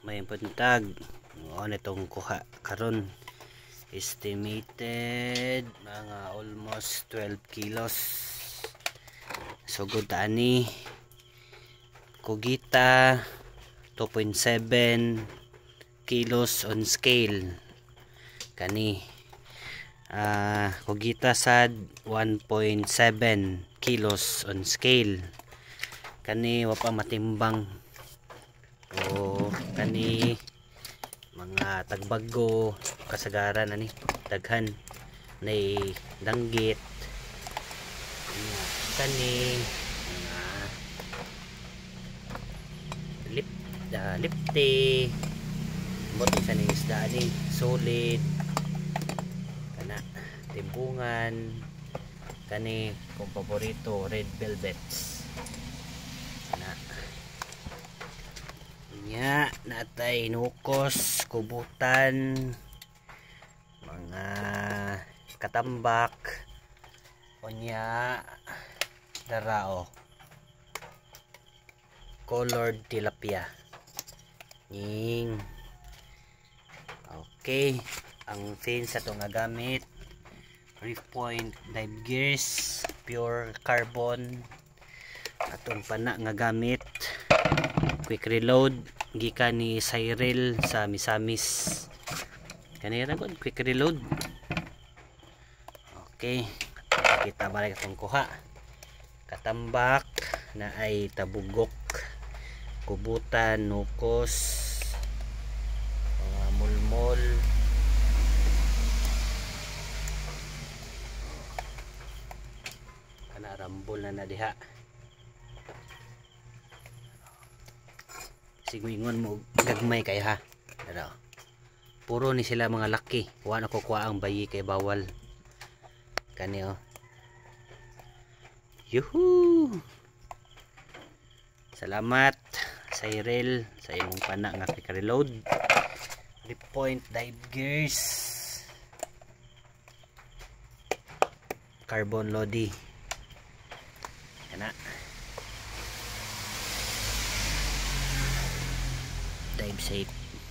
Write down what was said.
may puntag o nitong kuha karon estimated mga almost 12 kilos so good ani kugita 2.7 kilos on scale kani kugita sad 1.7 kilos on scale kani wa pa matimbang o kani mga tagbago kasagaran ani daghan nay danggit kani mga lipte buti sa ning isda ani solid kana timbungan kani kong paborito red velvets kana nya natay nukos kubutan mga katambak onya darao colored tilapia ning okay ang fin sa to nga gamit reef point dive gears pure carbon atong pana nga gamit quick reload gikan ni Cyril sa Misamis kanira gud quick reload okay kita balik atong kuha katambak na ay tabugok kubutan nukos mga mulmol kana rambol na diha sigwingon mo gagmay kay ha pero puro ni sila mga laki wala ko kuha ang bayi kay bawal kani oh yuhu salamat Cyril sa imong pana nga quick reload reef point dive gears carbon lodi kana dive safe